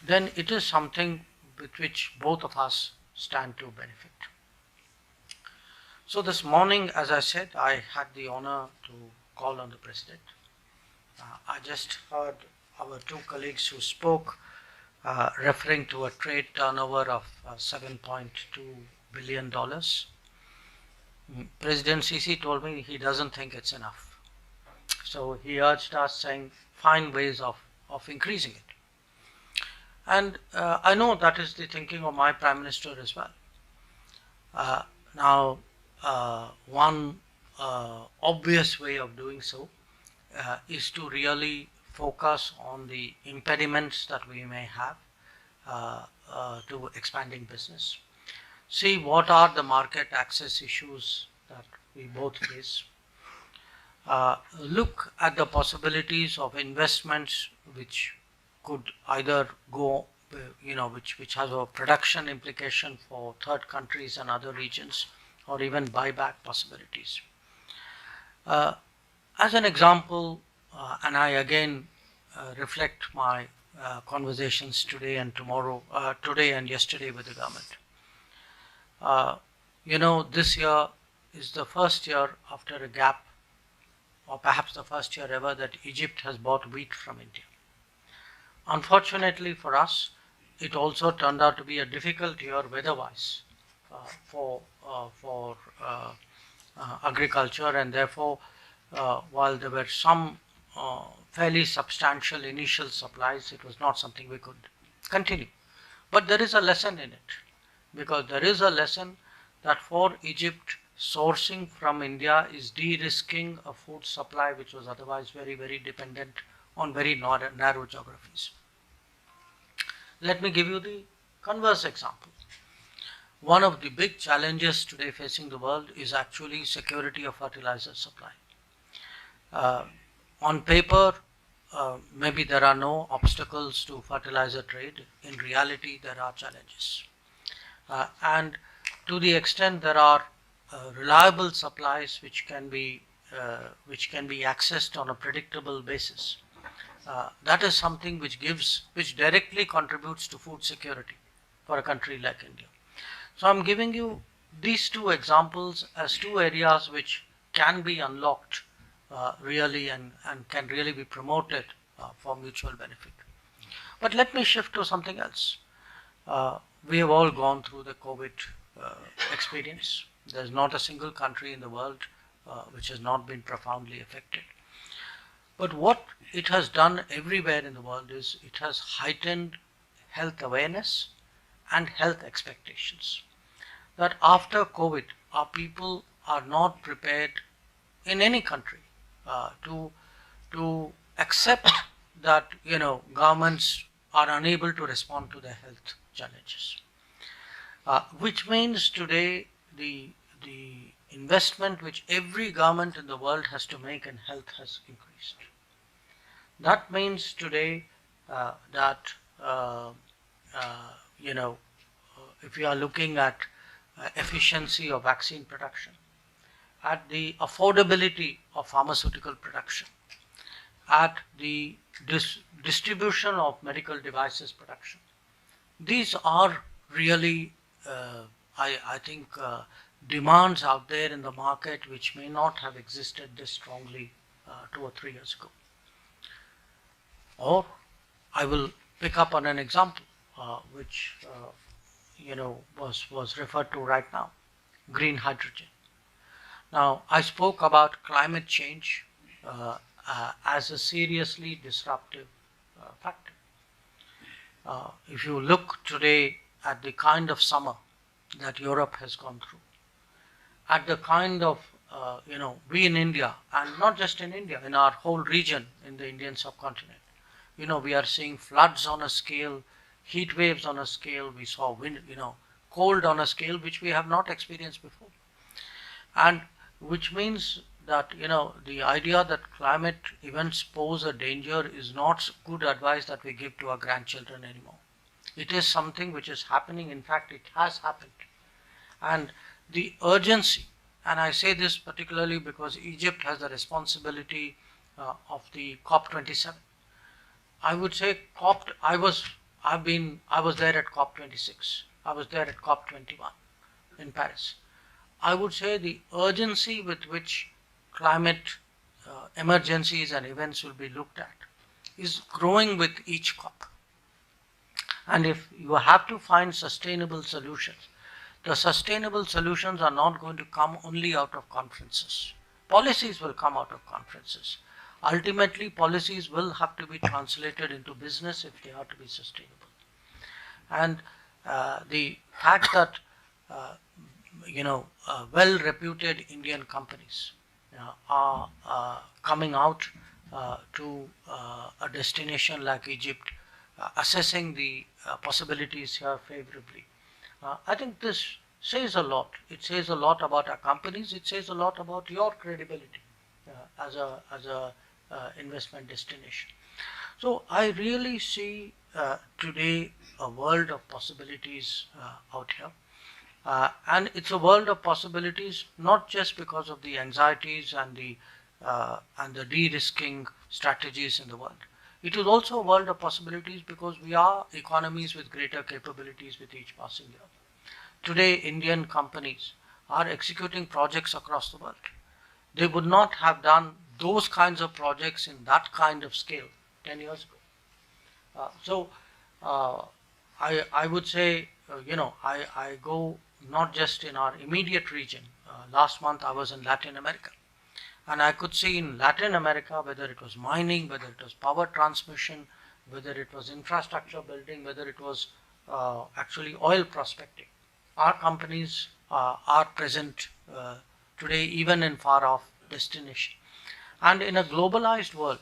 then it is something with which both of us stand to benefit. So this morning, as I said, I had the honor to call on the President. I just heard our two colleagues who spoke referring to a trade turnover of $7.2 billion. President Sisi told me he doesn't think it's enough. So he urged us saying, find ways of increasing it. And I know that is the thinking of my Prime Minister as well. Now, one obvious way of doing so is to really focus on the impediments that we may have to expanding business. See what are the market access issues that we both face. Look at the possibilities of investments which could either go, which has a production implication for third countries and other regions, or even buyback possibilities. As an example, and I again reflect my conversations today and tomorrow, today and yesterday with the government. This year is the first year after a gap, or perhaps the first year ever, that Egypt has bought wheat from India. Unfortunately for us, it also turned out to be a difficult year weather-wise for agriculture, and therefore, while there were some fairly substantial initial supplies, it was not something we could continue. But there is a lesson in it, because there is a lesson that for Egypt, sourcing from India is de-risking a food supply which was otherwise very, very dependent on very narrow geographies. Let me give you the converse example. One of the big challenges today facing the world is actually security of fertilizer supply. On paper, maybe there are no obstacles to fertilizer trade. In reality, there are challenges. And to the extent there are reliable supplies which can be accessed on a predictable basis, that is something which directly contributes to food security for a country like India. So I'm giving you these two examples as two areas which can be unlocked really and can really be promoted for mutual benefit. But let me shift to something else. We have all gone through the COVID experience. There's not a single country in the world which has not been profoundly affected. But what it has done everywhere in the world is it has heightened health awareness and health expectations. That after COVID, our people are not prepared in any country to accept that governments are unable to respond to their health challenges, which means today the investment which every government in the world has to make in health has increased. That means today that if you are looking at efficiency of vaccine production, at the affordability of pharmaceutical production, at the distribution of medical devices production, these are really, I think, demands out there in the market which may not have existed this strongly 2 or 3 years ago. Or I will pick up on an example which was referred to right now, green hydrogen. Now, I spoke about climate change as a seriously disruptive factor. If you look today at the kind of summer that Europe has gone through, at the kind of, we in India, and not just in India, in our whole region, in the Indian subcontinent, we are seeing floods on a scale, heat waves on a scale, we saw wind, cold on a scale which we have not experienced before. And which means that, the idea that climate events pose a danger is not good advice that we give to our grandchildren anymore. It is something which is happening. In fact, it has happened. And the urgency, and I say this particularly because Egypt has the responsibility of the COP27. I would say I I was there at COP26. I was there at COP21 in Paris. I would say the urgency with which climate emergencies and events will be looked at is growing with each COP. And if you have to find sustainable solutions, the sustainable solutions are not going to come only out of conferences. Policies will come out of conferences. Ultimately, policies will have to be translated into business if they are to be sustainable. And the fact that well-reputed Indian companies are coming out to a destination like Egypt, assessing the possibilities here favorably. I think this says a lot. It says a lot about our companies. It says a lot about your credibility as a investment destination. So I really see today a world of possibilities out here. And it's a world of possibilities not just because of the anxieties and the de-risking strategies in the world. It is also a world of possibilities because we are economies with greater capabilities with each passing year. Today, Indian companies are executing projects across the world. They would not have done those kinds of projects in that kind of scale 10 years ago. I would say, I go not just in our immediate region. Last month I was in Latin America, and I could see in Latin America, whether it was mining, whether it was power transmission, whether it was infrastructure building, whether it was actually oil prospecting. Our companies are present today even in far off destination. And in a globalized world,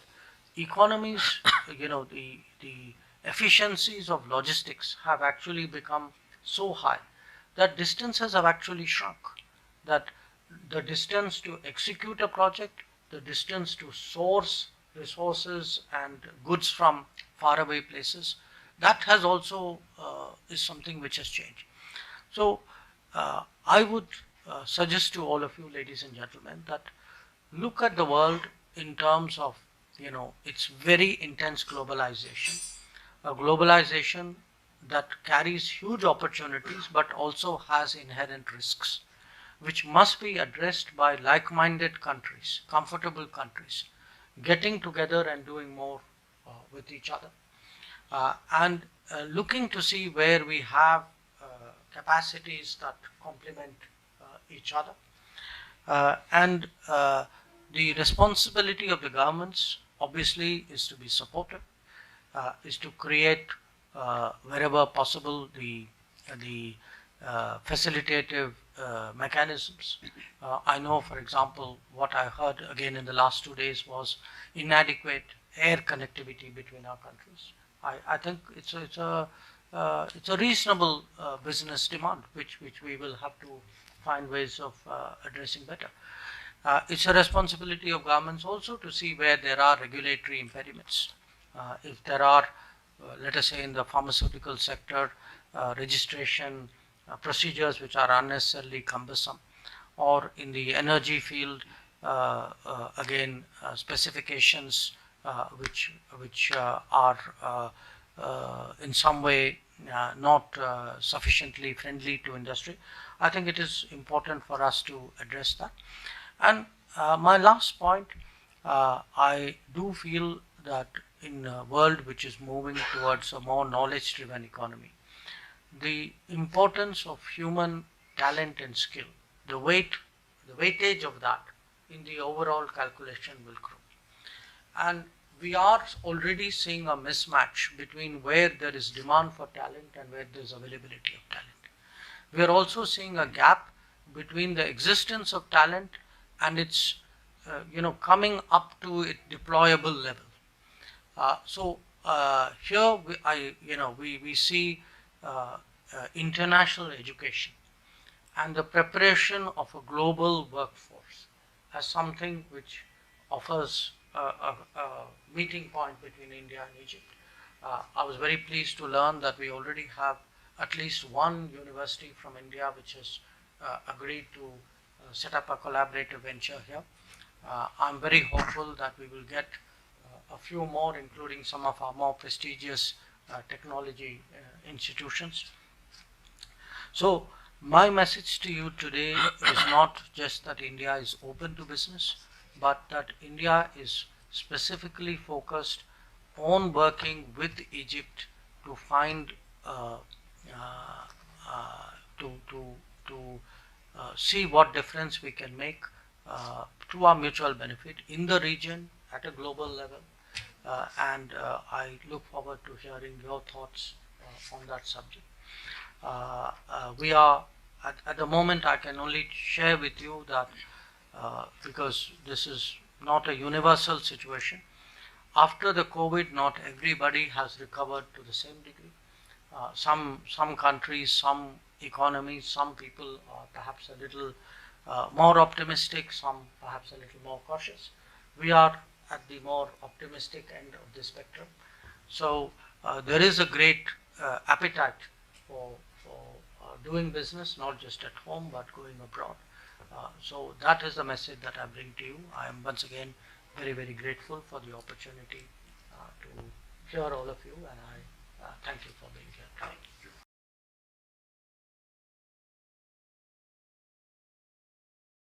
economies, the efficiencies of logistics have actually become so high that distances have actually shrunk. That the distance to execute a project, the distance to source resources and goods from faraway places, that has also is something which has changed. So I would suggest to all of you, ladies and gentlemen, that look at the world in terms of its very intense globalization, a globalization that carries huge opportunities but also has inherent risks, which must be addressed by like-minded countries, comfortable countries, getting together and doing more with each other, and looking to see where we have capacities that complement each other. And the responsibility of the governments obviously is to be supportive, is to create wherever possible the facilitative mechanisms. I know, for example, what I heard again in the last 2 days was inadequate air connectivity between our countries. I think it's a reasonable business demand, which we will have to find ways of addressing better. It's a responsibility of governments also to see where there are regulatory impediments. If there are, let us say in the pharmaceutical sector, registration procedures which are unnecessarily cumbersome, or in the energy field, again specifications which are in some way not sufficiently friendly to industry. I think it is important for us to address that. And my last point, I do feel that in a world which is moving towards a more knowledge-driven economy, the importance of human talent and skill, the weightage of that in the overall calculation will grow. And we are already seeing a mismatch between where there is demand for talent and where there is availability of talent. We are also seeing a gap between the existence of talent and its coming up to its deployable level. So here we see international education and the preparation of a global workforce as something which offers a meeting point between India and Egypt. I was very pleased to learn that we already have at least one university from India which has agreed to set up a collaborative venture here. I'm very hopeful that we will get a few more, including some of our more prestigious technology institutions. So my message to you today is not just that India is open to business, but that India is specifically focused on working with Egypt to find uh, uh, uh, to see what difference we can make to our mutual benefit in the region at a global level. And I look forward to hearing your thoughts on that subject. We are at the moment, I can only share with you that because this is not a universal situation. After the COVID, not everybody has recovered to the same degree. Some countries, some economies, some people are perhaps a little more optimistic, some perhaps a little more cautious. We are at the more optimistic end of the spectrum. So there is a great appetite for doing business, not just at home but going abroad. So that is the message that I bring to you. I am once again very grateful for the opportunity to hear all of you, and I thank you for being here today.